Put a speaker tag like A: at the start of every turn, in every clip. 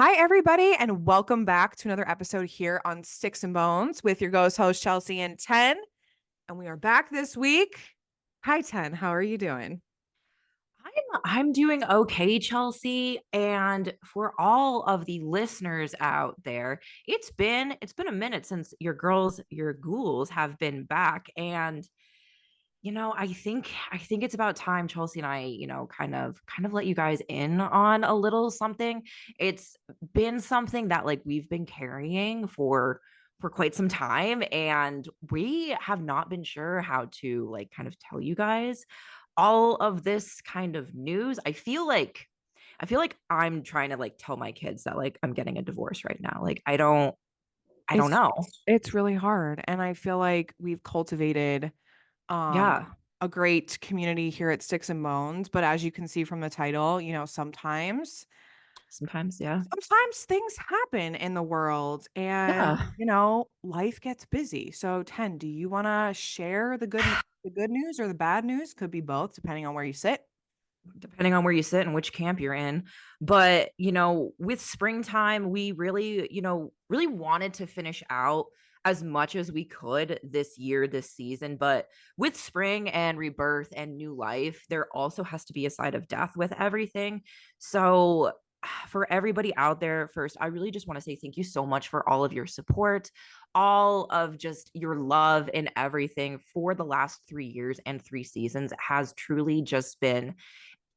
A: Hi, everybody, and welcome back to another episode here on Sticks and Bones with your ghost host, Chelsea and Tenn. And we are back this week. Hi, Tenn. How are you doing?
B: I'm doing okay, Chelsea. And for all of the listeners out there, it's been a minute since your ghouls have been back. And I think it's about time Chelsea and I, kind of let you guys in on a little something. It's been something that like we've been carrying for quite some time, and we have not been sure how to like kind of tell you guys all of this kind of news. I feel like I'm trying to like tell my kids that like I'm getting a divorce right now. Like I don't
A: It's
B: know.
A: it's really hard, and I feel like we've cultivated um
B: Yeah.
A: a great community here at Sticks and Bones, but as you can see from the title,
B: Sometimes, yeah.
A: sometimes things happen in the world and
B: Yeah.
A: life gets busy. So Tenn, do you want to share the good news or the bad news? Could be both depending on where you sit.
B: Depending on where you sit and which camp you're in. But, with springtime, we really, really wanted to finish out as much as we could this year, this season. But with spring and rebirth and new life, there also has to be a side of death with everything. So, for everybody out there, first, I really just want to say thank you so much for all of your support, all of just your love and everything for the last 3 years and 3 seasons. It has truly just been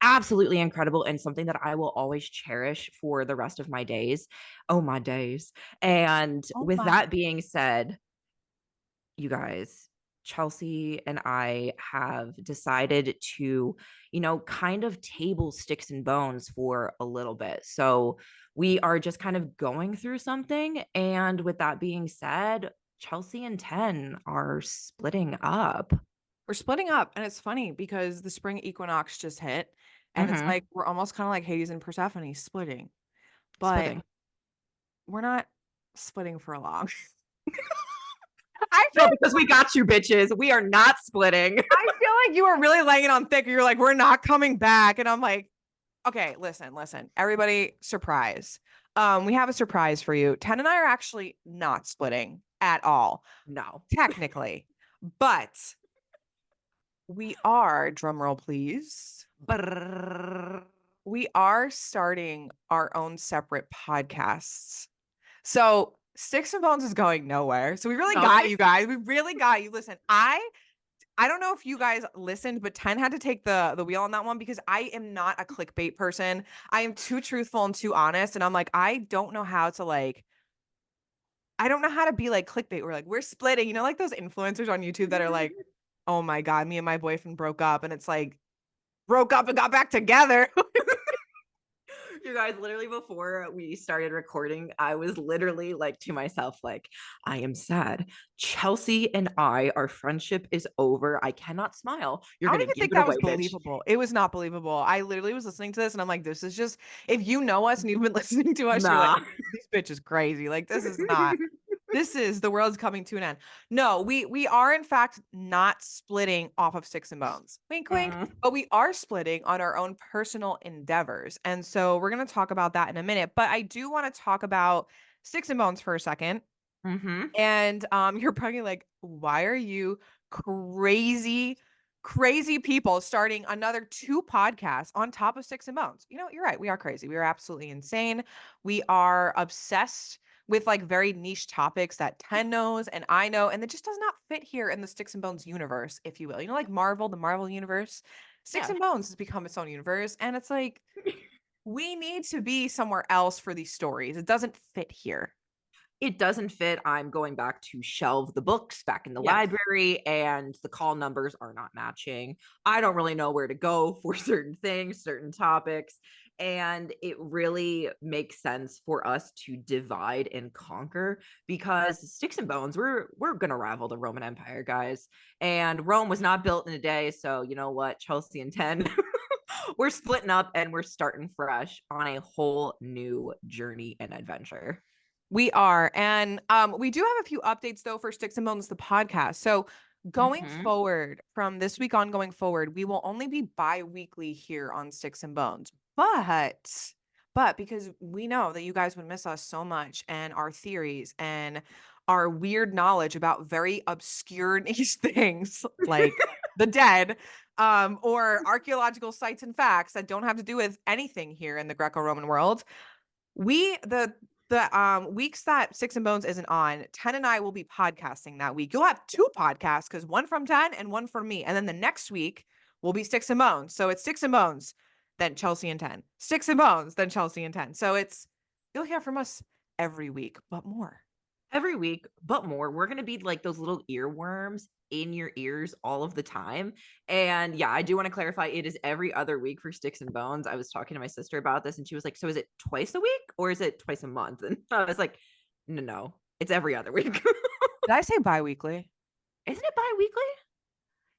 B: absolutely incredible and something that I will always cherish for the rest of my days. Oh, my days. And
A: Oh
B: with
A: my.
B: that being said, you guys, Chelsea and I have decided to, kind of table sticks and bones for a little bit. So we are just kind of going through something. And with that being said, Chelsea and Tenn are splitting up.
A: We're splitting up, and it's funny because the spring equinox just hit, and it's
B: Mm-hmm.
A: like we're almost kind of like Hades and Persephone splitting, but
B: Splitting.
A: we're not splitting for long. I
B: No,
A: feel
B: because we got you, bitches. We are not splitting.
A: I feel like you were really laying it on thick. You're like, we're not coming back, and I'm like, okay, listen, everybody, surprise. We have a surprise for you. Tenn and I are actually not splitting at all,
B: No.
A: technically, but we are, drum roll please,
B: Brrr.
A: we are starting our own separate podcasts. So Sticks and Bones is going nowhere. So we really
B: No,
A: got you guys. We really got you. Listen, I don't know if you guys listened, but Tenn had to take the wheel on that one because I am not a clickbait person. I am too truthful and too honest. And I'm like, I don't know how to be like clickbait. We're splitting, like those influencers on YouTube that are like, oh my God, me and my boyfriend broke up. And it's like, broke up and got back together.
B: you guys, literally before we started recording, I was literally like to myself, like, I am sad. Chelsea and our friendship is over. I cannot smile. You're
A: I don't
B: gonna
A: even
B: give
A: think
B: it
A: that was
B: away, bitch.
A: believable. It was not believable. I literally was listening to this and I'm like, this is just, if you know us and you've been listening to us, you're like,
B: Nah.
A: this bitch is crazy. Like, this is the world's coming to an end. No, we are in fact not splitting off of Sticks and Bones. Wink, wink.
B: Mm.
A: But we are splitting on our own personal endeavors. And so we're going to talk about that in a minute. But I do want to talk about Sticks and Bones for a second.
B: Mm-hmm.
A: And you're probably like, why are you crazy, crazy people starting another two podcasts on top of Sticks and Bones? You're right. We are crazy. We are absolutely insane. We are obsessed with like very niche topics that Tenn knows and I know, and it just does not fit here in the Sticks and Bones universe, if you will. Like Marvel, the Marvel universe. Sticks
B: Yeah.
A: and Bones has become its own universe, and it's like we need to be somewhere else for these stories. It doesn't fit here.
B: It doesn't fit. I'm going back to shelve the books back in the
A: Yes.
B: library, and the call numbers are not matching. I don't really know where to go for certain things, certain topics. And it really makes sense for us to divide and conquer because sticks and bones, we're gonna rival the Roman Empire, guys. And Rome was not built in a day. So you know what, Chelsea and Tenn, we're splitting up and we're starting fresh on a whole new journey and adventure.
A: We are. And we do have a few updates though for Sticks and Bones, the podcast. So going
B: Mm-hmm.
A: forward, from this week on going forward, we will only be bi-weekly here on Sticks and Bones. but because we know that you guys would miss us so much and our theories and our weird knowledge about very obscure niche things like the dead, or archaeological sites and facts that don't have to do with anything here in the Greco-Roman world, we the weeks that Sticks and Bones isn't on, Ten and I will be podcasting that week. You'll have 2 podcasts because one from Ten and one from me. And then the next week will be Sticks and Bones. So it's Sticks and Bones, then Chelsea and Ten. Sticks and Bones, then Chelsea and Ten. So it's you'll hear from us every week, but more.
B: Every week, but more. We're gonna be like those little earworms in your ears all of the time. And yeah, I do want to clarify it is every other week for Sticks and Bones. I was talking to my sister about this and she was like, so is it twice a week or is it twice a month? And I was like, no, no, it's every other week.
A: Did I say bi-weekly?
B: Isn't it bi-weekly?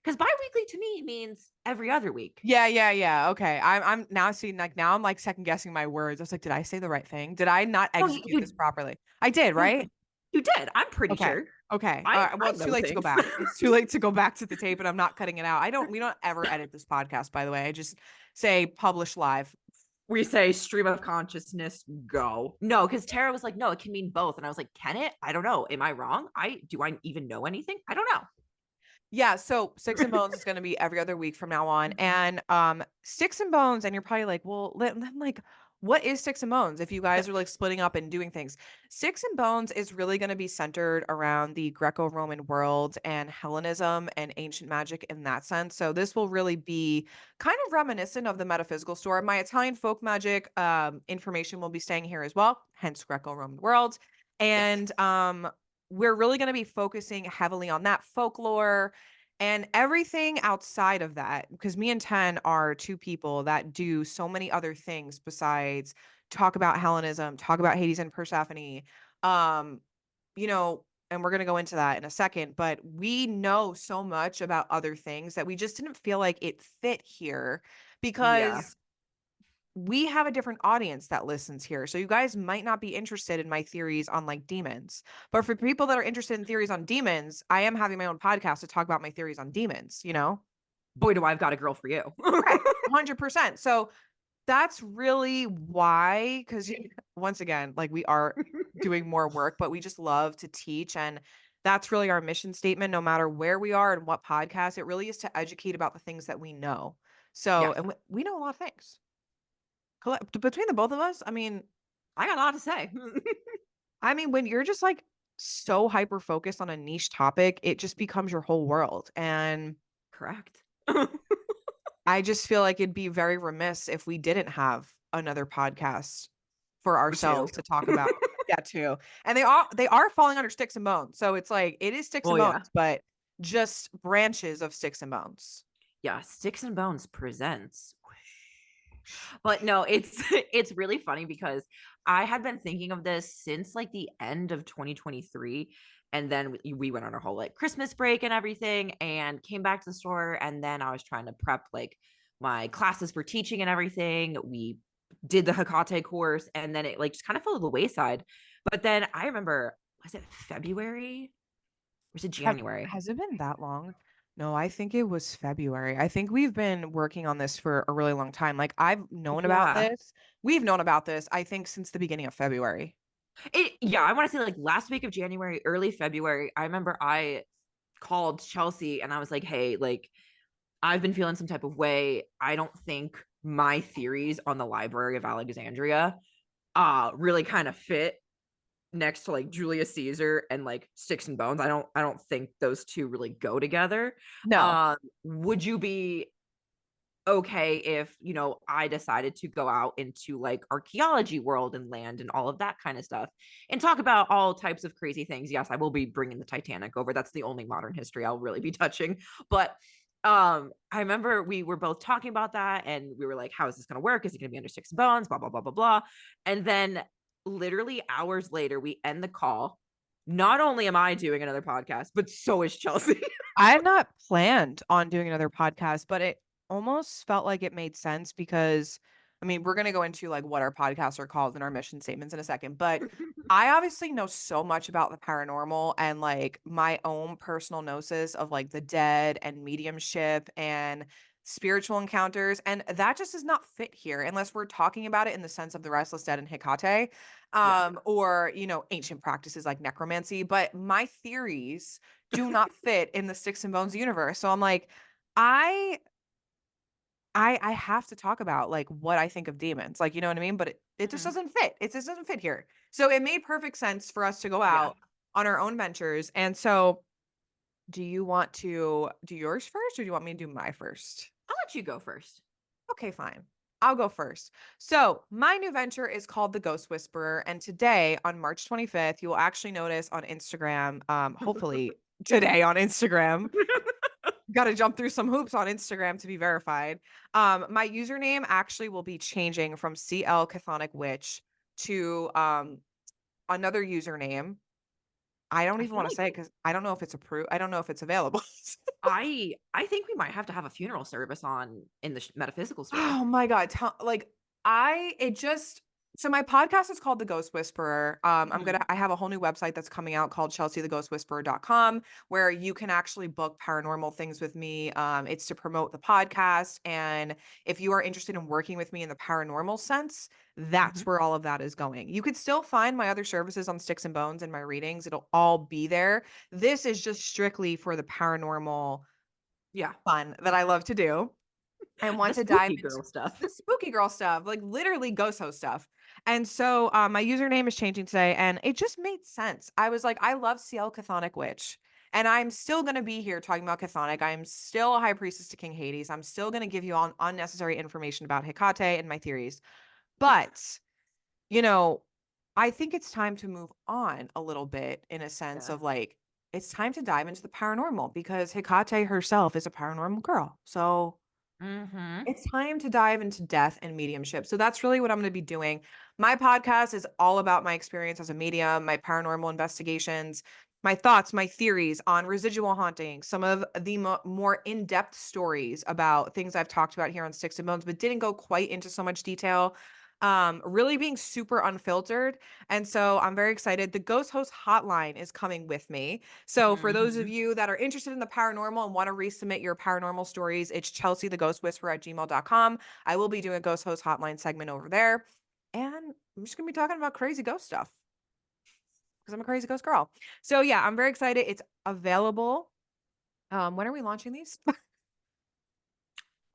B: Because bi-weekly to me means every other week.
A: Yeah, yeah, yeah. Okay. I'm now seeing like now I'm like second guessing my words. I was like, did I say the right thing? Did I not
B: No,
A: execute this properly? I did,
B: no,
A: right?
B: you did. I'm pretty
A: Okay.
B: sure.
A: Okay. Well,
B: I
A: it's too
B: know
A: late to go
B: things.
A: back. It's too late to go back to the tape, and I'm not cutting it out. We don't ever edit this podcast, by the way. I just say publish live.
B: We say stream of consciousness go. No, because Tara was like, no, it can mean both. And I was like, can it? I don't know. Am I wrong? I even know anything? I don't
A: Yeah, so Sticks and Bones is going to be every other week from now on.
B: know.
A: And Sticks and Bones, and you're probably like, well, then like, what is Sticks and Bones if you
B: Yeah.
A: guys are like splitting up and doing things? Sticks and Bones is really going to be centered around the Greco-Roman world and Hellenism and ancient magic in that sense. So this will really be kind of reminiscent of the metaphysical story. My Italian folk magic information will be staying here as well, hence Greco-Roman world.
B: Yes.
A: And we're really going to be focusing heavily on that folklore and everything outside of that, because me and Ten are 2 people that do so many other things besides talk about Hellenism, talk about Hades and Persephone. Um, you know, and we're gonna go into that in a second, but we know so much about other things that we just didn't feel like it fit here
B: Yeah.
A: because we have a different audience that listens here. So you guys might not be interested in my theories on like demons. But for people that are interested in theories on demons, I am having my own podcast to talk about my theories on demons, you know?
B: Boy, do I've got a girl for you.
A: Right. 100%. So that's really why, because once again, like we are doing more work, but we just love to teach. And that's really our mission statement, no matter where we are and what podcast. It really is to educate about the things that we know. So,
B: Yes.
A: and we know a lot of things. Between the both of us,
B: I got a lot to say.
A: when you're just like so hyper focused on a niche topic, it just becomes your whole world. And
B: Correct.
A: I just feel like it'd be very remiss if we didn't have another podcast for
B: Or two.
A: ourselves to talk about. Yeah, too. And they are falling under Sticks and Bones. So it's like it is Sticks
B: Oh,
A: and
B: yeah.
A: Bones, but just branches of Sticks and Bones.
B: Yeah. Sticks and Bones presents. But no, it's it's really funny because I had been thinking of this since like the end of 2023 and then we went on our whole like Christmas break and everything and came back to the store and then I was trying to prep like my classes for teaching and everything. We did the Hecate course and then it like just kind of fell to the wayside. But then I remember was it February or was it
A: Have
B: January?
A: has it been that long? No, I think it was February. I think we've been working on this for a really long time. Like I've known about
B: Yeah.
A: this. We've known about this, I think, since the beginning of February.
B: Yeah, I want to say like last week of January, early February. I remember I called Chelsea and I was like, "Hey, like I've been feeling some type of way. I don't think my theories on the Library of Alexandria really kind of fit next to like Julius Caesar and like Sticks and Bones. I don't think those two really go together.
A: No.
B: Would you be okay if I decided to go out into like archaeology world and land and all of that kind of stuff and talk about all types of crazy things? Yes, I will be bringing the Titanic over. That's the only modern history I'll really be touching. But I remember we were both talking about that and we were like, how is this going to work? Is it going to be under Six Bones, blah blah blah blah blah? And then literally hours later we end the call. Not only am I doing another podcast, but so is Chelsea.
A: I had not planned on doing another podcast, but it almost felt like it made sense because we're going to go into like what our podcasts are called and our mission statements in a second, but I obviously know so much about the paranormal and like my own personal gnosis of like the dead and mediumship and spiritual encounters, and that just does not fit here unless we're talking about it in the sense of the restless dead and Hecate,
B: Yeah.
A: or ancient practices like necromancy. But my theories do not fit in the Sticks and Bones universe. So I'm like, I I have to talk about, like, what I think of demons, like, you know what I mean? But it just
B: Mhm.
A: doesn't fit. It just doesn't fit here. So it made perfect sense for us to go
B: Yeah.
A: out on our own ventures. And so, do you want to do yours first, or do you want me to do my first?
B: I'll let you go first.
A: Okay, fine. I'll go first. So, my new venture is called The Ghost Whisperer. And today, on March 25th, you will actually notice on Instagram, hopefully today on Instagram, got to jump through some hoops on Instagram to be verified. My username actually will be changing from CL Chthonic Witch to another username. I don't
B: I
A: even
B: feel
A: want to
B: like
A: say because I don't know if it's approved. I don't know if it's available.
B: I think we might have to have a funeral service on in the metaphysical sphere.
A: Oh my god, tell like, I it just so my podcast is called The Ghost Whisperer.
B: Mhm.
A: I have a whole new website that's coming out called chelseatheghostwhisperer.com, where you can actually book paranormal things with me. It's to promote the podcast, and if you are interested in working with me in the paranormal sense, that's
B: Mhm.
A: where all of that is going. You could still find my other services on Sticks and Bones and my readings. It'll all be there. This is just strictly for the paranormal
B: Yeah.
A: fun that I love to do. I want
B: The
A: to dive
B: spooky
A: into
B: girl stuff.
A: the spooky girl stuff, like literally ghost host stuff. And so my username is changing today, and it just made sense. I was like, I love CL Chthonic Witch, and I'm still going to be here talking about Chthonic. I'm still a high priestess to King Hades. I'm still going to give you all unnecessary information about Hecate and my theories. But, you know, I think it's time to move on a little bit in a sense
B: Yeah.
A: of like, it's time to dive into the paranormal because Hecate herself is a paranormal girl. So
B: Mhm.
A: it's time to dive into death and mediumship. So that's really what I'm going to be doing. My podcast is all about my experience as a medium, my paranormal investigations, my thoughts, my theories on residual haunting, some of the more in depth stories about things I've talked about here on Sticks and Bones, but didn't go quite into so much detail. Really being super unfiltered. And so I'm very excited. The Ghost Host Hotline is coming with me. So for those of
B: Mhm.
A: you that are interested in the paranormal and want to resubmit your paranormal stories, it's Chelsea the Ghost Whisperer at gmail.com. I will be doing a Ghost Host Hotline segment over there. And I'm just gonna be talking about crazy ghost stuff because I'm a crazy ghost girl. So yeah, I'm very excited. It's available. When are we launching these?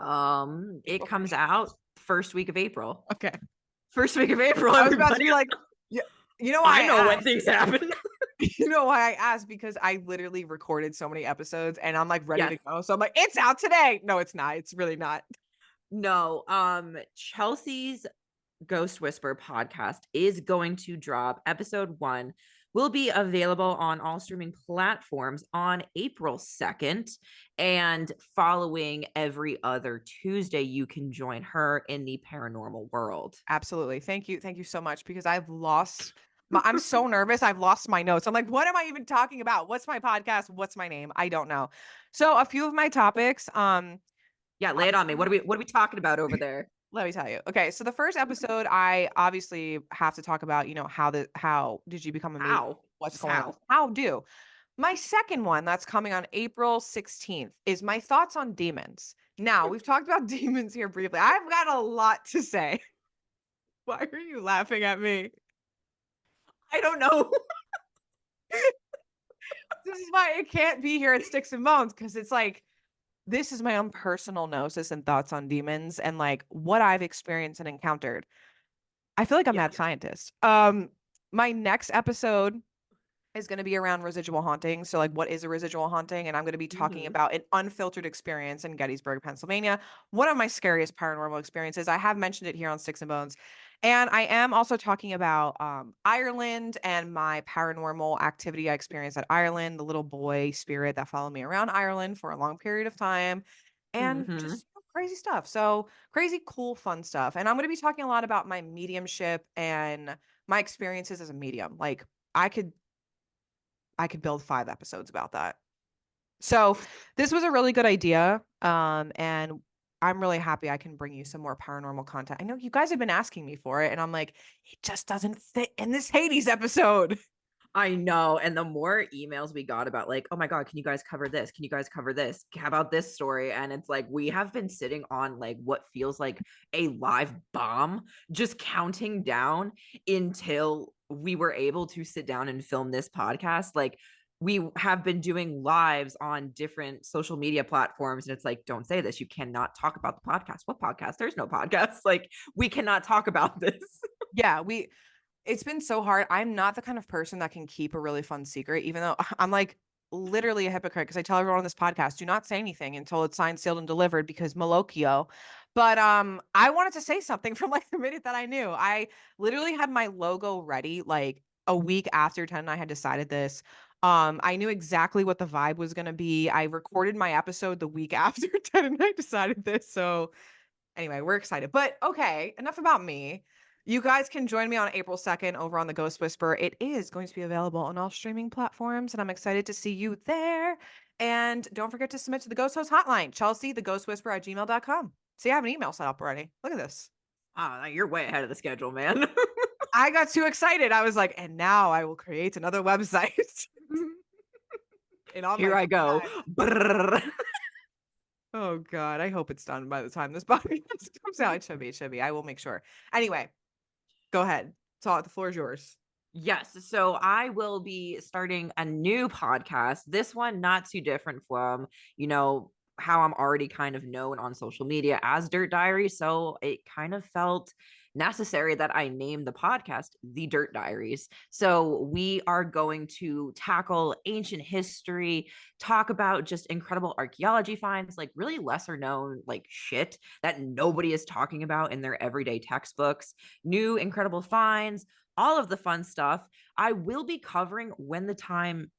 B: It
A: April
B: comes
A: 1st.
B: out first week of April.
A: Okay.
B: First week of April,
A: I was about to
B: everybody.
A: be like, yeah, you know
B: I
A: why
B: know
A: I
B: when
A: asked?
B: things happen.
A: You know why I asked? Because I literally recorded so many episodes and I'm like ready
B: Yes.
A: to go. So I'm like, it's out today. No, it's not. It's really not.
B: No, Chelsea's Ghost Whisper podcast is going to drop. Episode 1 will be available on all streaming platforms on April 2nd. And following every other Tuesday, you can join her in the paranormal world.
A: Absolutely. Thank you. Thank you so much because I've lost I'm so nervous. I've lost my notes. I'm like, what am I even talking about? What's my podcast? What's my name? I don't know. So a few of my topics,
B: Yeah, lay it on me.
A: obviously,
B: What are we talking about over there?
A: let me tell you. Okay, so the first episode, I obviously have to talk about, how did you become a medium?
B: How?
A: What's
B: Just
A: going on?
B: how?
A: How do? My second one that's coming on April 16th is my thoughts on demons. Now, we've talked about demons here briefly. I've got a lot to say. Why are you laughing at me?
B: I don't know.
A: This is why it can't be here at Sticks and Bones because it's like, this is my own personal gnosis and thoughts on demons and like what I've experienced and encountered. I feel like I'm
B: Yeah.
A: mad scientist. My next episode is going to be around residual haunting. So, like, what is a residual haunting? And I'm going to be talking
B: Mhm.
A: about an unfiltered experience in Gettysburg, Pennsylvania. One of my scariest paranormal experiences. I have mentioned it here on Sticks and Bones. And I am also talking about Ireland and my paranormal activity I experienced at Ireland, the little boy spirit that followed me around Ireland for a long period of time, and
B: Mhm.
A: just crazy stuff. So, crazy, cool, fun stuff. And I'm going to be talking a lot about my mediumship and my experiences as a medium. Like, I could I could build 5 episodes about that. So, this was a really good idea, and I'm really happy I can bring you some more paranormal content. I know you guys have been asking me for it, and I'm like, "It just doesn't fit in this Hades episode."
B: I know. And the more emails we got about, like, oh my God, can you guys cover this? Can you guys cover this? How about this story? And it's like, we have been sitting on like what feels like a live bomb, just counting down until we were able to sit down and film this podcast. Like, we have been doing lives on different social media platforms. And it's like, don't say this. You cannot talk about the podcast. What podcast? There's no podcast. Like, we cannot talk about this.
A: Yeah, it's been so hard. I'm not the kind of person that can keep a really fun secret, even though I'm like literally a hypocrite because I tell everyone on this podcast, do not say anything until it's signed, sealed, and delivered because Malocchio. But I wanted to say something from like the minute that I knew. I literally had my logo ready like a week after Tenn and I had decided this. I knew exactly what the vibe was gonna be. I recorded my episode the week after Tenn and I decided this. So anyway, we're excited. But okay, enough about me. You guys can join me on April 2nd over on the Ghost Whisper. It is going to be available on all streaming platforms, and I'm excited to see you there. And don't forget to submit to the Ghost Host Hotline, Chelsea, theghostwhisper@gmail.com. See, I have an email set up already. Look at this.
B: Ah, you're way ahead of the schedule, man.
A: I got too excited. I was like, and now I will create another website in all my
B: Here I
A: free
B: go.
A: time.
B: Brrr.
A: Oh God, I hope it's done by the time this podcast comes out. It should be. It should be. I will make sure. Anyway, go ahead. The floor is yours.
B: Yes. So I will be starting a new podcast. This one, not too different from, how I'm already kind of known on social media as Dirt Diaries. So it kind of felt necessary that I name the podcast the Dirt Diaries. So we are going to tackle ancient history, talk about just incredible archaeology finds, like really lesser known, like shit that nobody is talking about in their everyday textbooks, new incredible finds, all of the fun stuff. I will be covering when the time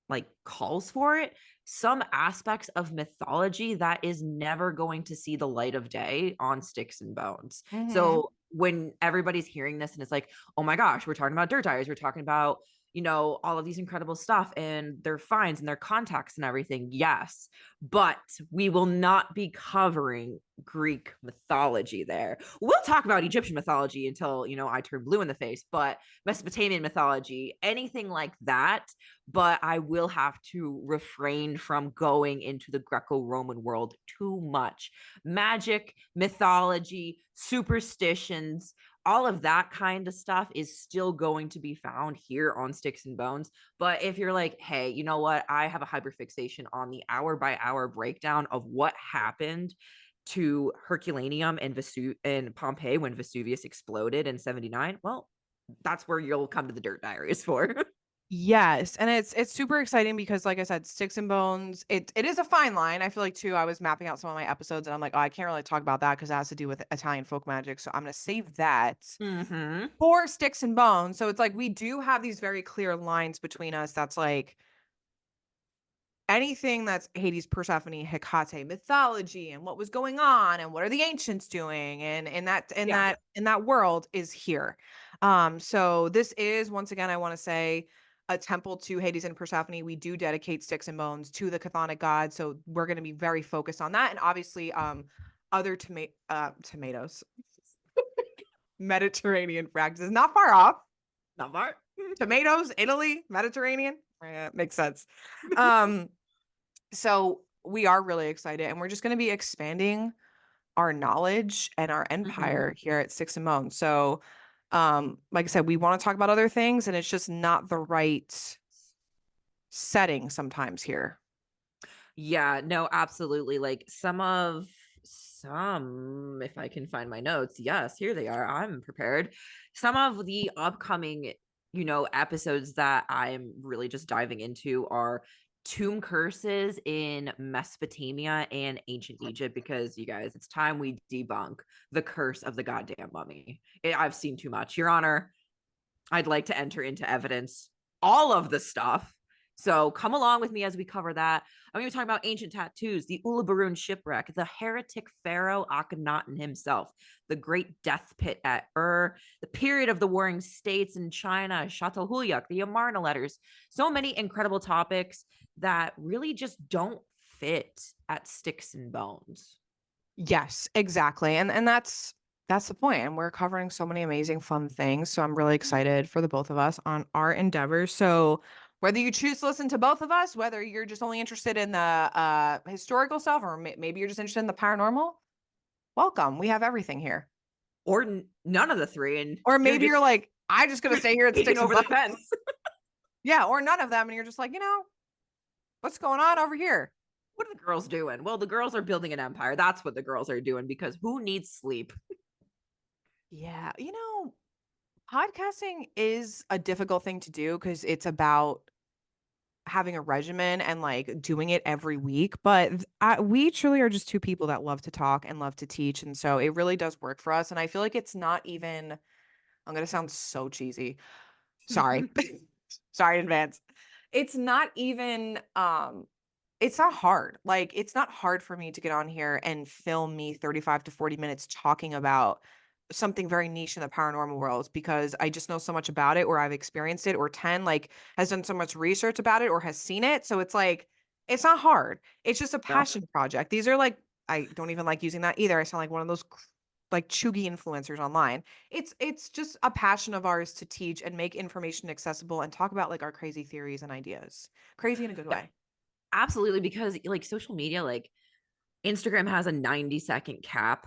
B: like calls for it, some aspects of mythology that is never going to see the light of day on Sticks and Bones.
A: Mhm.
B: So when everybody's hearing this and it's like, oh my gosh, we're talking about Dirt Diaries, we're talking about, all of these incredible stuff and their finds and their contacts and everything. Yes, but we will not be covering Greek mythology there. We'll talk about Egyptian mythology until, I turn blue in the face, but Mesopotamian mythology, anything like that, but I will have to refrain from going into the Greco Roman world too much. Magic, mythology, superstitions, all of that kind of stuff is still going to be found here on Sticks and Bones. But if you're like, hey, you know what? I have a hyperfixation on the hour by hour breakdown of what happened to Herculaneum and and Pompeii when Vesuvius exploded in 79. Well, that's where you'll come to the Dirt Diaries for.
A: Yes, and it's super exciting because like I said, Sticks and Bones, it is a fine line. I feel like too, I was mapping out some of my episodes and I'm like, oh, I can't really talk about that because it has to do with Italian folk magic. So I'm gonna save that
B: Mm-hmm.
A: for Sticks and Bones. So it's like we do have these very clear lines between us that's like anything that's Hades, Persephone, Hecate mythology and what was going on and what are the ancients doing and
B: Yeah.
A: in that world is here. So this is once again I want to say a temple to Hades and Persephone. We do dedicate Sticks and Bones to the chthonic god, so we're going to be very focused on that and obviously other tomatoes Mediterranean practices not far off.
B: Not far.
A: Tomatoes, Italy, Mediterranean. Yeah, makes sense. Um So we are really excited and we're just going to be expanding our knowledge and our
B: Mm-hmm.
A: empire here at Six and Moan. So like I said, we want to talk about other things and it's just not the right setting sometimes here.
B: Yeah, no, absolutely. Like some, if I can find my notes, yes, here they are. I'm prepared. Some of the upcoming, episodes that I'm really just diving into are tomb curses in Mesopotamia and ancient Egypt because you guys, it's time we debunk the curse of the goddamn mummy. I've seen too much. Your Honor, I'd like to enter into evidence all of the stuff. So come along with me as we cover that. I'm going to be talking about ancient tattoos, the Ulubarun shipwreck, the heretic pharaoh Akhenaten himself, the great death pit at the period of the warring states in China, Çatalhöyük, the Amarna letters. So many incredible topics that really just don't fit at Sticks and Bones.
A: Yes, exactly. And that's That's the point, and we're covering so many amazing fun things, so I'm really excited for the both of us on our endeavors. So, whether you choose to listen to both of us, whether you're just only interested in the, historical stuff or maybe you're just interested in the paranormal, welcome. We have everything here.
B: Or none of the 3, and
A: Or
B: you're
A: maybe
B: just
A: you're like, "I just gonna
B: you're
A: stay here and
B: peeking
A: stick some
B: over the
A: bones."
B: fence.
A: Yeah, or none of them, and you're just like, "What's going on over here?"
B: What are the girls doing? Well, the girls are building an empire. That's what the girls are doing because who needs sleep?
A: Yeah, podcasting is a difficult thing to do because it's about having a regimen and, like, doing it every week, but we truly are just 2 people that love to talk and love to teach, and so it really does work for us, and I feel like it's not even I'm gonna sound so cheesy. Sorry. Sorry in advance. It's not even, it's not hard. Like, it's not hard for me to get on here and film me 35 to 40 minutes talking about something very niche in the paranormal world because I just know so much about it or I've experienced it or Tenn, like, has done so much research about it or has seen it. So it's like, it's not hard. It's just a
B: No.
A: passion project. These are like I don't even like using that either. I sound like one of those like chuggy influencers online. It's just a passion of ours to teach and make information accessible and talk about like our crazy theories and ideas. Crazy in a good
B: Yeah,
A: way.
B: absolutely, because, like, social media, like, Instagram has a 90-second cap.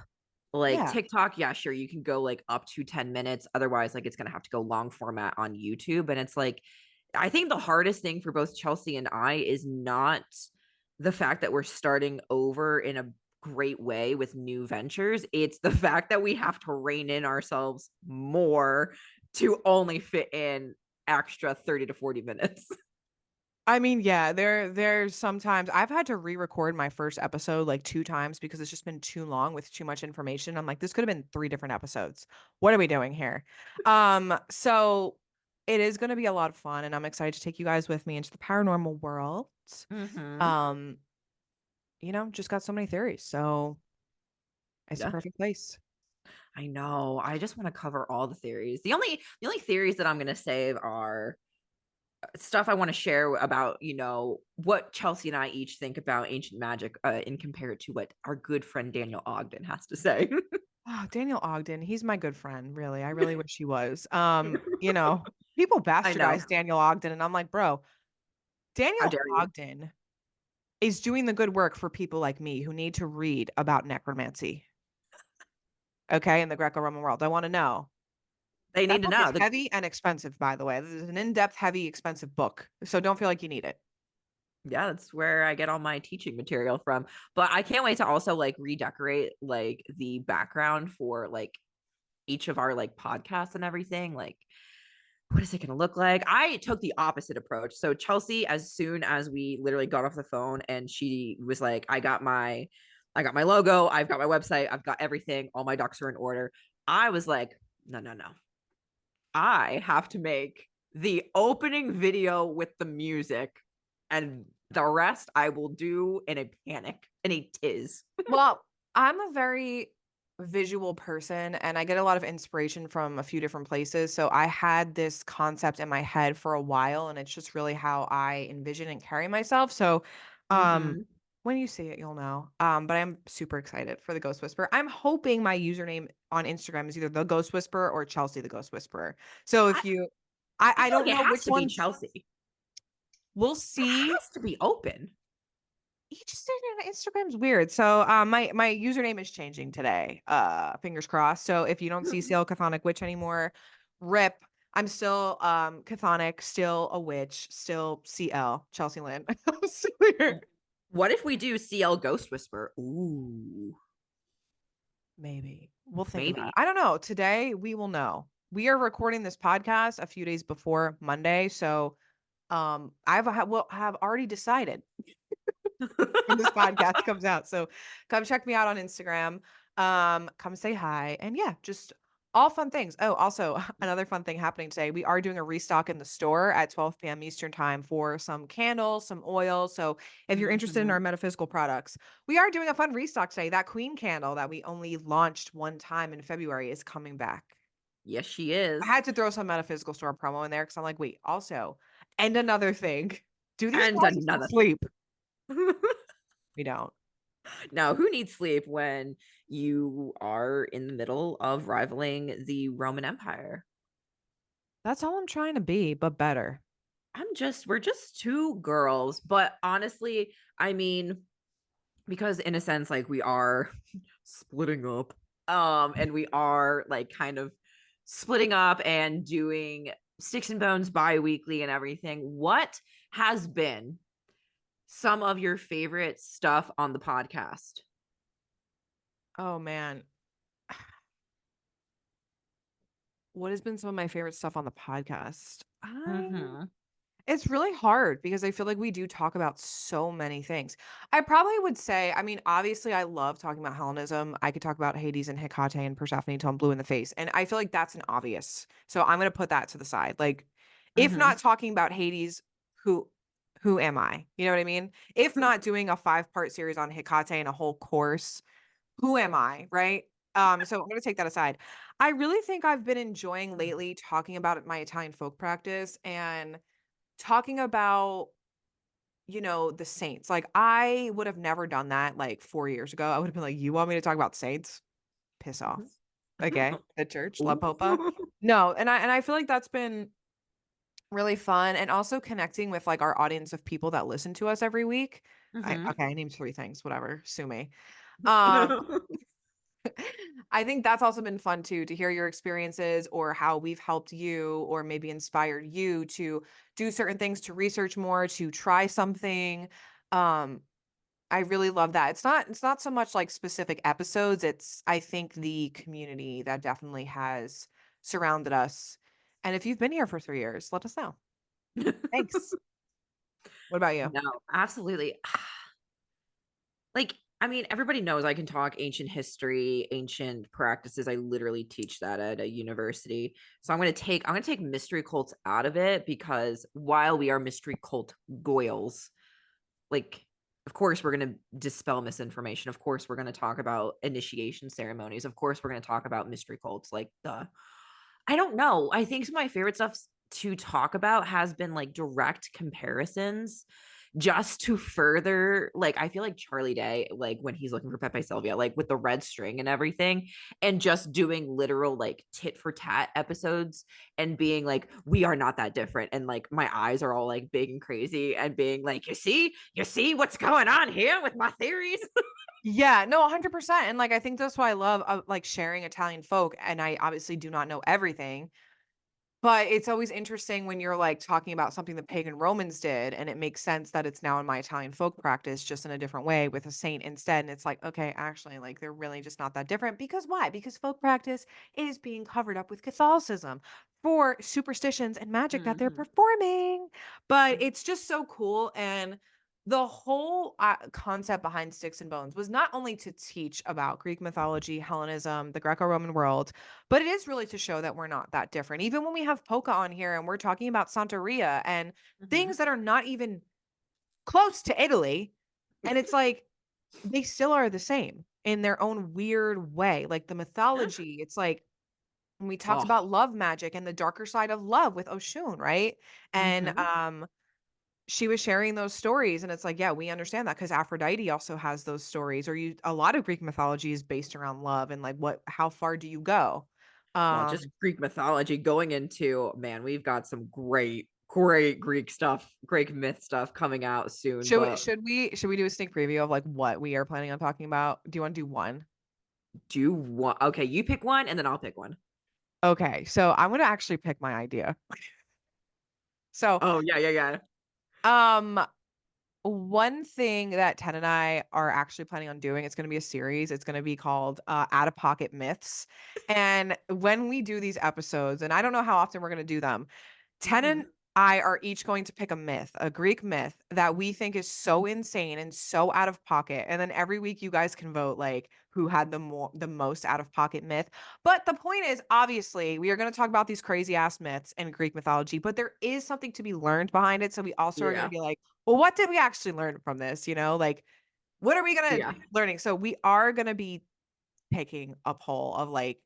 B: Like,
A: Yeah.
B: TikTok, yeah, sure, you can go, like, up to 10 minutes, otherwise, like, it's gonna have to go long format on YouTube, and it's like I think the hardest thing for both Chelsea and I is not the fact that we're starting over in a great way with new ventures, it's the fact that we have to rein in ourselves more to only fit in extra 30 to 40 minutes.
A: I mean, yeah, there's sometimes I've had to re-record my first episode like 2 times because it's just been too long with too much information. I'm like, this could have been 3 different episodes. What are we doing here? So it is gonna be a lot of fun and I'm excited to take you guys with me into the paranormal world.
B: Mhm.
A: Um, just got so many theories. So it's a
B: Yeah.
A: perfect place.
B: I know. I just wanna cover all the theories. The only theories that I'm gonna save are stuff I wanna share about, what Chelsea and I each think about ancient magic, and compare it to what our good friend Daniel Ogden has to say.
A: Oh, Daniel Ogden, he's my good friend, really. I really wish he was. People
B: I know.
A: bastardize Daniel Ogden, and I'm like, bro,
B: How
A: Daniel
B: dare you?
A: Ogden is doing the good work for people like me who need to read about necromancy, okay, in the Greco-Roman world. I want to know.
B: They
A: That
B: need to
A: book is
B: know.
A: heavy and expensive, by the way. This is an in-depth, heavy, expensive book. So don't feel like you need it.
B: Yeah, that's where I get all my teaching material from. But I can't wait to also, like, redecorate, like, the background for, like, each of our, like, podcasts and everything, like, what is it gonna look like? I took the opposite approach. So Chelsea, as soon as we literally got off the phone and she was like, I got my logo, I've got my website, I've got everything, all my ducks are in order. I was like, no, no, no. I have to make the opening video with the music and the rest I will do in a panic, in a tiz.
A: Well, I'm a very visual person and I get a lot of inspiration from a few different places. So I had this concept in my head for a while and it's just really how I envision and carry myself. So um
B: Mhm.
A: when you see it, you'll know. But I'm super excited for the Ghost Whisperer. I'm hoping my username on Instagram is either the Ghost Whisperer or Chelsea the Ghost Whisperer. So
B: I
A: if you I
B: feel
A: don't
B: like it
A: know
B: has
A: which
B: to be
A: ones
B: Chelsea.
A: we'll
B: It
A: see.
B: has to be open.
A: He just did Instagram's weird. So, my username is changing today. Fingers crossed. So if you don't see CL Chthonic Witch anymore, rip. I'm still Chthonic, still a witch, still CL Chelsea Lynn. So weird.
B: What if we do CL Ghost Whisper? Ooh,
A: Maybe we'll think about it.
B: maybe.
A: I don't know. Today we will know. We are recording this podcast a few days before Monday, so will have already decided when this podcast comes out. So come check me out on Instagram. Come say hi. And yeah, just all fun things. Oh, also another fun thing happening today. We are doing a restock in the store at 12 p.m. Eastern time for some candles, some oil. So if you're interested in our
B: Mhm.
A: metaphysical products, we are doing a fun restock today. That queen candle that we only launched one time in February is coming back.
B: Yes, she
A: I
B: is.
A: had to throw some metaphysical store promo in there because I'm like, wait, also, and another thing. Do these
B: And
A: guys still
B: another thing.
A: sleep? We don't.
B: Now, who needs sleep when you are in the middle of rivaling the Roman Empire?
A: That's all I'm trying to be, but better.
B: We're just two girls, but honestly, I mean, because in a sense, like we are splitting up, and we are like kind of splitting up and doing Sticks and Bones bi-weekly and everything. What has been some of your favorite stuff on the podcast?
A: Oh man. What has been some of my favorite stuff on the podcast?
B: Mm-hmm.
A: It's really hard because I feel like we do talk about so many things. I probably would say, I mean, obviously, I love talking about Hellenism. I could talk about Hades and Hecate and Persephone till I'm blue in the face. And I feel like that's an obvious. So I'm going to put that to the side. Like, if
B: Mm-hmm.
A: not talking about Hades, who who am I? You know what I mean? If not doing a 5-part series on Hecate and a whole course, who am I? Right? So I'm going to take that aside. I really think I've been enjoying lately talking about my Italian folk practice and talking about, the saints. Like, I would have never done that, like, 4 years ago. I would have been like, "You want me to talk about saints? Piss off." Okay? The church, La Popa.
B: Ooh.
A: No, and I feel like that's been really fun, and also connecting with, like, our audience of people that listen to us every week.
B: Mm-hmm.
A: I named 3 things, whatever, sue me. Um I think that's also been fun too, to hear your experiences or how we've helped you or maybe inspired you to do certain things, to research more, to try something. Um, I really love that. It's not so much like specific episodes, it's I think the community that definitely has surrounded us. And if you've been here for 3 years, let us know. Thanks. What about you?
B: No, absolutely. Like, I mean, everybody knows I can talk ancient history, ancient practices. I literally teach that at a university. So I'm gonna take mystery cults out of it because while we are mystery cult goyles, like of course we're going to dispel misinformation. Of course we're going to talk about initiation ceremonies. Of course we're going to talk about mystery cults. Like the I don't know. I think some of my favorite stuff to talk about has been like direct comparisons just to further like I feel like Charlie Day, like when he's looking for Pepe Sylvia, like with the red string and everything, and just doing literal like tit for tat episodes and being like, we are not that different. And like my eyes are all like big and crazy and being like, you see what's going on here with my theories.
A: Yeah, no, 100%. And like I think that's why I love like sharing Italian folk. And I obviously do not know everything. But it's always interesting when you're, like, talking about something the pagan Romans did, and it makes sense that it's now in my Italian folk practice just in a different way with a saint instead, and it's like, okay, actually, like, they're really just not that different, because why? Because folk practice is being covered up with Catholicism for superstitions and magic that they're
B: Mm-hmm.
A: performing, but it's just so cool, and the whole, concept behind Sticks and Bones was not only to teach about Greek mythology, Hellenism, the Greco-Roman world, but it is really to show that we're not that different. Even when we have Polka on here and we're talking about Santeria and
B: Mm-hmm.
A: things that are not even close to Italy, and it's like they still are the same in their own weird way. Like the mythology, it's like when we talked
B: Oh.
A: about love magic and the darker side of love with Oshun, right? And
B: Mm-hmm.
A: she was sharing those stories and it's like, yeah, we understand that because Aphrodite also has those stories or you a lot of Greek mythology is based around love and like what how far do you go?
B: Well, just
A: Um
B: Greek mythology going into man, we've got some great Greek stuff, Greek myth stuff coming out soon. But
A: should we do a sneak preview of, like, what we are planning on talking about? Do you wanna do one?
B: do you want okay, you pick one and then I'll pick one.
A: Okay, so I'm gonna actually pick my idea. So,
B: Oh, yeah, yeah, yeah.
A: um, one thing that Ted and I are actually planning on doing, it's gonna be a series, it's gonna be called, Out of Pocket Myths, and when we do these episodes, and I don't know how often we're gonna do them, Tenn and
B: Mhm.
A: I are each going to pick a myth, a Greek myth that we think is so insane and so out of pocket. And then every week you guys can vote like who had the most out of pocket myth. But the point is obviously we are going to talk about these crazy ass myths in Greek mythology, but there is something to be learned behind it. So we also are going to
B: Yeah.
A: be like, well, what did we actually learn from this? Like what are we going to
B: Yeah.
A: learning? So we are going to be taking a poll of like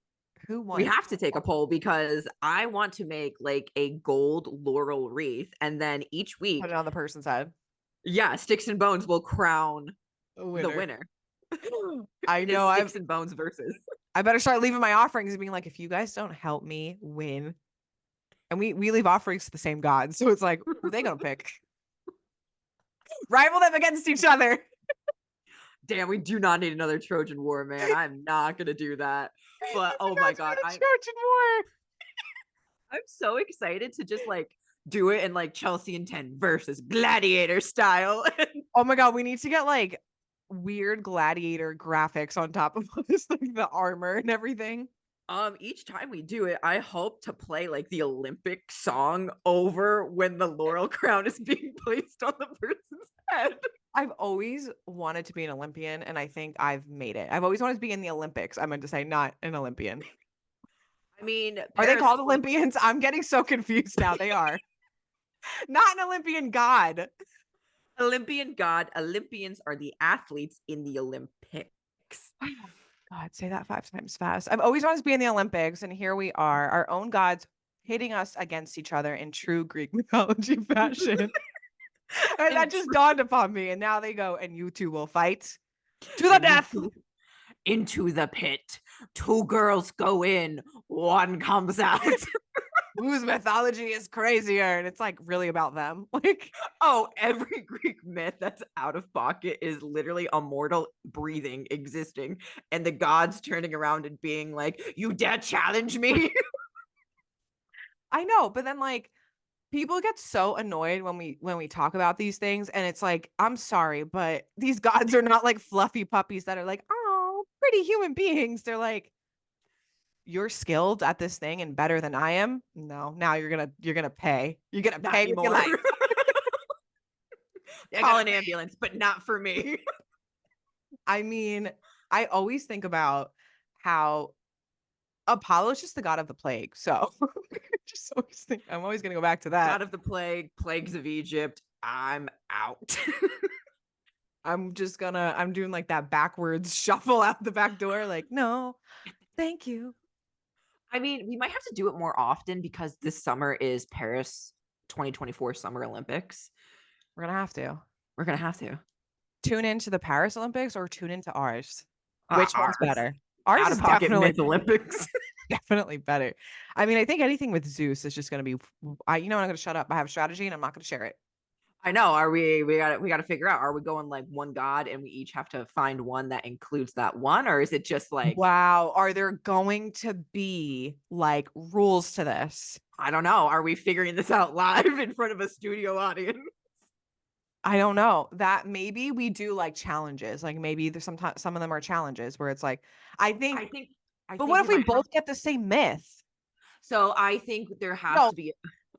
A: who
B: We
A: won.
B: have to take a poll because I want to make like a gold laurel wreath and then each
A: Put
B: week,
A: it on the person's head.
B: yeah, Sticks and Bones will crown
A: A
B: the
A: winner.
B: winner.
A: I
B: His
A: know.
B: sticks and bones versus.
A: I better start leaving my offerings and being like, if you guys don't help me win, and we leave offerings to the same god, so it's like, who they gonna pick? Rival them against each other.
B: Damn, we do not need another Trojan War, man. I'm not gonna do that. But
A: You
B: oh my
A: guys were
B: god,
A: the Trojan War.
B: I'm so excited to just like do it in like Chelsea and Tenn versus gladiator style.
A: Oh my god, we need to get like weird gladiator graphics on top of this, like the armor and everything.
B: Each time we do it, I hope to play like the Olympic song over when the laurel crown is being placed on the person's head.
A: I've always wanted to be an Olympian, and I think I've made it. I've always wanted to be in the Olympics. I meant to say, not an Olympian.
B: I mean,
A: Are they
B: Paris
A: called
B: 20
A: Olympians? I'm getting so confused now. They are. Not an Olympian god.
B: Olympian god. Olympians are the athletes in the Olympics.
A: God, say that 5 times fast. I've always wanted to be in the Olympics, and here we are, our own gods pitting us against each other in true Greek mythology fashion. And that
B: And
A: just dawned upon me. And now they go, and you two will fight to the
B: and you
A: death.
B: two into the pit. Two girls go in, one comes out.
A: Whose mythology is crazier? And it's like really about them. Like,
B: Oh, every Greek myth that's out of pocket is literally a mortal breathing, existing, and the gods turning around and being like, "You dare challenge me?"
A: I know, but then like people get so annoyed when we talk about these things, and it's like, I'm sorry, but these gods are not like fluffy puppies that are like, oh, pretty human beings. They're like, you're skilled at this thing and better than I am. No, now you're gonna pay. You're gonna
B: Not
A: pay with your
B: anymore.
A: life. You're
B: Call
A: gonna
B: an
A: pay.
B: ambulance, but not for me.
A: I mean, I always think about how Apollo's just the god of the plague. So just always think I'm always gonna go back to
B: God
A: that.
B: of the plague, plagues of Egypt. I'm out.
A: I'm doing like that backwards shuffle out the back door, like, no, thank you.
B: I mean, we might have to do it more often because this summer is Paris 2024 Summer Olympics.
A: We're gonna have to
B: We're gonna have to.
A: tune into the Paris Olympics or tune into ours. Which one's
B: Ours.
A: better? Ours
B: Out of
A: is
B: pocket
A: definitely
B: myth Olympics.
A: definitely better. I mean, I think anything with Zeus is just gonna be you know what, I'm gonna shut up. I have a strategy and I'm not gonna share it.
B: I know. Are we gotta figure out, are we going like one god and we each have to find one that includes that one? Or is it just like,
A: Wow. Are there going to be like rules to this?
B: I don't know, are we figuring this out live in front of a studio audience?
A: I don't know. That maybe we do like challenges. Like maybe there's sometimes some of them are challenges where it's like, I think,
B: I think I
A: but what
B: think
A: if
B: we
A: we
B: might have
A: both get the same myth?
B: so I think there has
A: No,
B: to be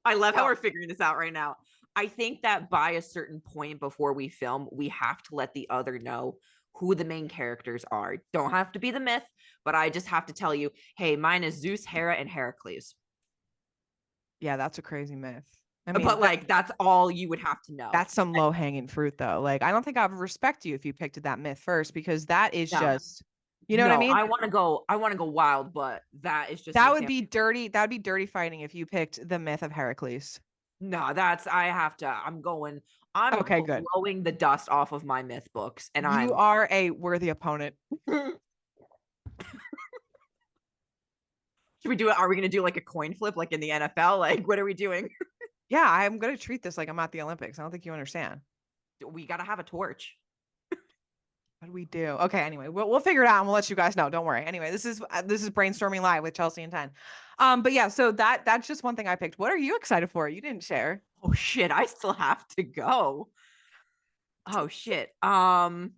B: I love how
A: no.
B: we're figuring this out right now. I think that by a certain point before we film, we have to let the other know who the main characters are. Don't have to be the myth, but I just have to tell you, hey, mine is Zeus, Hera, and Heracles.
A: Yeah, that's a crazy myth. I
B: But
A: mean,
B: like that's all you would have to know.
A: that's some low hanging fruit though. Like, I don't think I would respect you if you picked that myth first because that is
B: No,
A: just, you know what I
B: no,
A: mean?
B: I want to go wild, but that is just an
A: That would
B: example.
A: be dirty. That would be dirty fighting if you picked the myth of Heracles.
B: No, that's I have to. I'm
A: Okay, good.
B: blowing the dust off of my myth books, and
A: You
B: I'm.
A: are a worthy opponent.
B: Should we do it? Are we going to do like a coin flip, like in the NFL? Like, what are we doing?
A: Yeah, I'm gonna treat this like I'm at the Olympics. I don't think you understand.
B: We got to have a torch.
A: What do we do? Okay, anyway, we'll figure it out and we'll let you guys know. Don't worry. Anyway, this is brainstorming live with Chelsea and Tenn. But yeah, so that's just one thing I picked. What are you excited for? You didn't share.
B: Oh shit! I still have to go. Oh shit. Oh,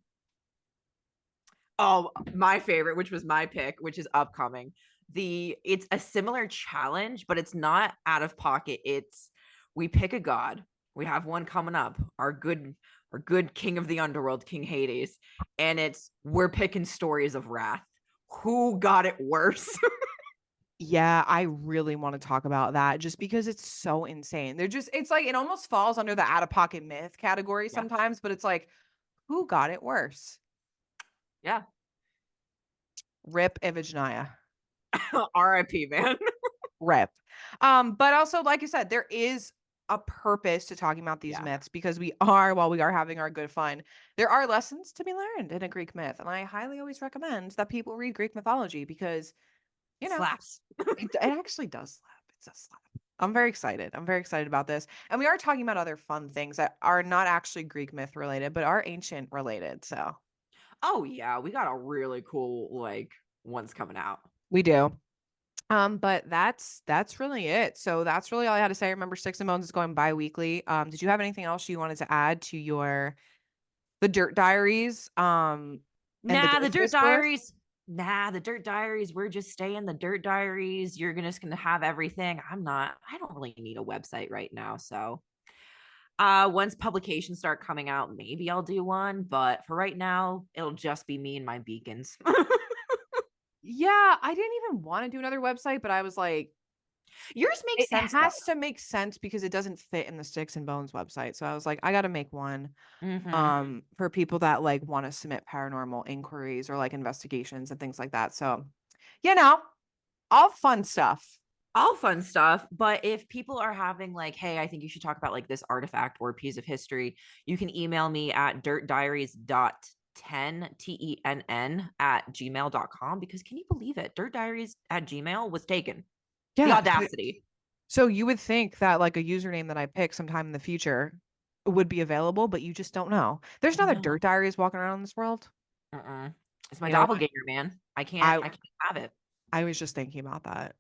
B: my favorite, which was my pick, which is upcoming. It's a similar challenge, but it's not out of pocket. It's we pick a god. We have one coming up, our good king of the underworld, King Hades, and it's we're picking stories of wrath. Who got it worse?
A: Yeah, I really want to talk about that just because it's so insane. It's like it almost falls under the out of pocket myth category
B: Yeah.
A: sometimes, but it's like, who got it worse?
B: Yeah.
A: Rip Iphigenia.
B: R.I.P. man.
A: Rip. But also, like you said, there is a purpose to talking about these
B: Yeah.
A: myths because while we are having our good fun, there are lessons to be learned in a Greek myth. And I highly always recommend that people read Greek mythology because, you
B: It
A: know,
B: slaps.
A: it actually does slap. It's a slap. I'm very excited. I'm very excited about this. And we are talking about other fun things that are not actually Greek myth related, but are ancient related. So
B: Oh yeah, we got a really cool like ones coming out.
A: we do. But that's really it. So that's really all I had to say. Remember, Sticks and Bones is going bi-weekly. Did you have anything else you wanted to add to your the Dirt Diaries and the
B: Nah, the
A: Ghost
B: Dirt
A: Whisperers?
B: Diaries. Nah, the Dirt Diaries. We're just staying the Dirt Diaries. You're just gonna have everything. I don't really need a website right now. So once publications start coming out, maybe I'll do one. But for right now, it'll just be me and my beacons.
A: Yeah, I didn't even want to do another website, but I was like,
B: Yours makes
A: it
B: sense though.
A: has to make sense because it doesn't fit in the Sticks and Bones website. So I was like, I gotta make one
B: Mm-hmm.
A: for people that like want to submit paranormal inquiries or like investigations and things like that. So, you know, all fun stuff.
B: All fun stuff. But if people are having like, hey, I think you should talk about like this artifact or piece of history, you can email me at dirtdiaries.tenn, TENN at gmail.com. Because can you believe it? Dirt Diaries at Gmail was taken. The
A: Yeah.
B: audacity.
A: So you would think that like a username that I pick sometime in the future would be available, but you just don't know. There's
B: I
A: not a
B: know.
A: Dirt Diaries walking around in this world.
B: It's my
A: You know what?
B: doppelganger, man.
A: I
B: I can't have it.
A: I was just thinking about that.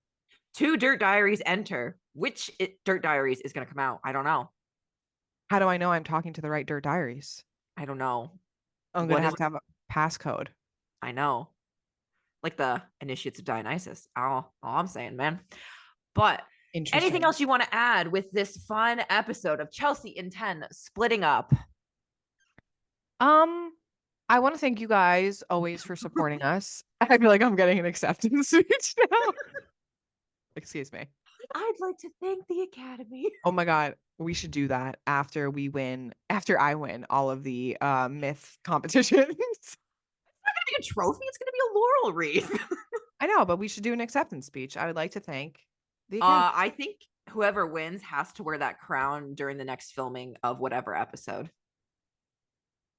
B: Two Dirt Diaries enter. Dirt Diaries is going to come out? I don't know.
A: How do I know I'm talking to the right Dirt Diaries?
B: I don't know.
A: I'm gonna
B: What is,
A: have to have a passcode.
B: I know. Like the initiates of Dionysus. All I'm saying, man. But anything
A: Interesting.
B: else you want to add with this fun episode of Chelsea and Tenn splitting up?
A: Um, I want to thank you guys always for supporting us. I feel like I'm getting an acceptance speech now. Excuse me.
B: I'd like to thank the Academy.
A: Oh my God. We should do that after I win all of the myth competitions.
B: A trophy? It's going to be a laurel wreath.
A: I know, but we should do an acceptance speech. I would like to thank the Academy.
B: I think whoever wins has to wear that crown during the next filming of whatever episode.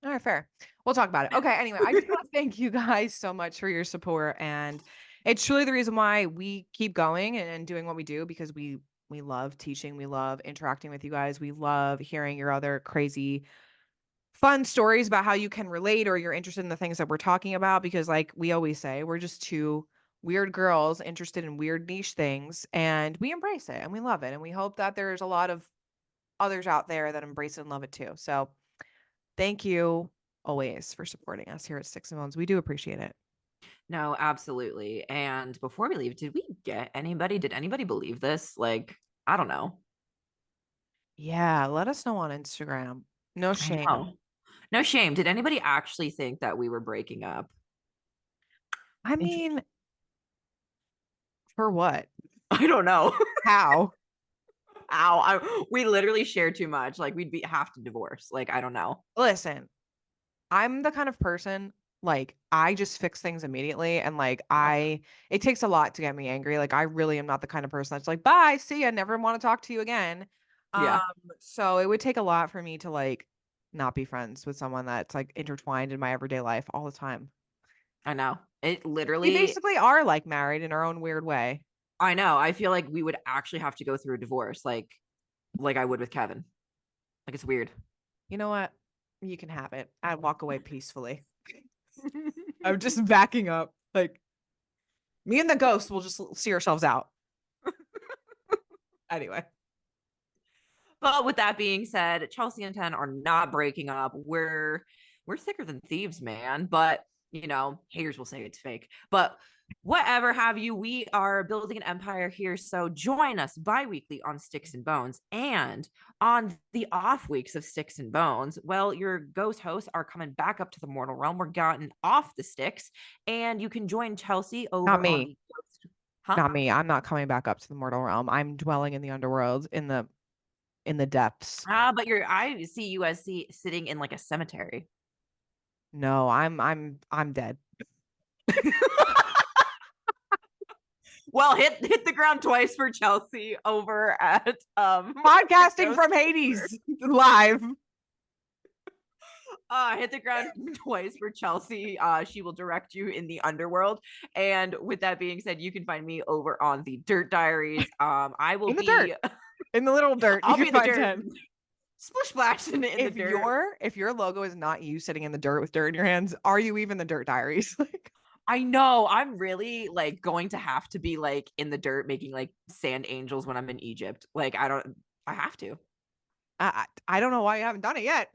A: All right, fair. We'll talk about it. Okay, anyway, I just want to thank you guys so much for your support. And it's truly the reason why we keep going and doing what we do because we love teaching, we love interacting with you guys, we love hearing your other crazy fun stories about how you can relate or you're interested in the things that we're talking about because like we always say, we're just two weird girls interested in weird niche things and we embrace it and we love it. And we hope that there's a lot of others out there that embrace it and love it too. So thank you always for supporting us here at Sticks and Bones. We do appreciate it.
B: No, absolutely. And before we leave, did anybody believe this? Like, I don't know.
A: Yeah, let us know on Instagram. No
B: I
A: shame.
B: know. No shame. Did anybody actually think that we were breaking up?
A: I
B: Interesting.
A: mean, for what?
B: I don't know.
A: How?
B: Ow. We literally share too much. Like, have to divorce. Like, I don't know.
A: Listen, I'm the kind of person like I just fix things immediately and like
B: Yeah.
A: it takes a lot to get me angry. Like I really am not the kind of person that's like, bye, see ya, never want to talk to you again. Um,
B: Yeah.
A: so it would take a lot for me to like not be friends with someone that's like intertwined in my everyday life all the time.
B: I know. It
A: We
B: literally,
A: basically are like married in our own weird way.
B: I know. I feel like we would actually have to go through a divorce, like I would with Kevin. Like it's weird.
A: You know what? You can have it. I'd walk away peacefully. I'm just backing up. Like me and the ghost will just see ourselves out. Anyway.
B: But with that being said, Chelsea and Tenn are not breaking up. We're thicker than thieves, man. But haters will say it's fake. But whatever have you, we are building an empire here. So join us bi-weekly on Sticks and Bones. And on the off weeks of Sticks and Bones, well, your ghost hosts are coming back up to the mortal realm. We're gotten off the sticks. And you can join Chelsea
A: Not
B: over on
A: me.
B: the ghost. Huh?
A: Not me. I'm not coming back up to the mortal realm. I'm dwelling in the underworld in the depths.
B: But I see you as sitting in like a cemetery.
A: No, I'm dead.
B: Well, hit the ground twice for Chelsea over at the
A: Podcasting
B: Ghost
A: from
B: Whisperer.
A: Hades live.
B: Hit the ground twice for Chelsea. She will direct you in the underworld. And with that being said, you can find me over on the Dirt Diaries. I will
A: In the dirt.
B: be
A: In the little dirt. You
B: I'll
A: can
B: be in the
A: find
B: dirt.
A: 10.
B: Splish splash in the dirt.
A: If your logo is not you sitting in the dirt with dirt in your hands, are you even the Dirt Diaries? Like,
B: I know. I'm really like going to have to be like in the dirt making like sand angels when I'm in Egypt. Like I have to.
A: I don't know why you haven't done it yet.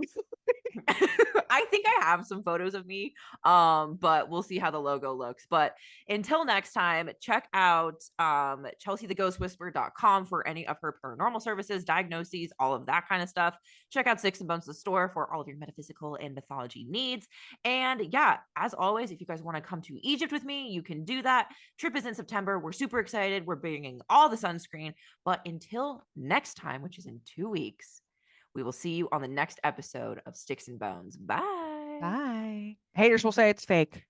B: I think I have some photos of me. But we'll see how the logo looks. But until next time, check out chelseatheghostwhisperer.com for any of her paranormal services, diagnoses, all of that kind of stuff. Check out Six and Bones the store for all of your metaphysical and mythology needs. And yeah, as always, if you guys want to come to Egypt with me, you can do that. Trip is in September. We're super excited. We're bringing all the sunscreen. But until next time, which is in 2 weeks, we will see you on the next episode of Sticks and Bones. Bye.
A: Bye. Haters will say it's fake.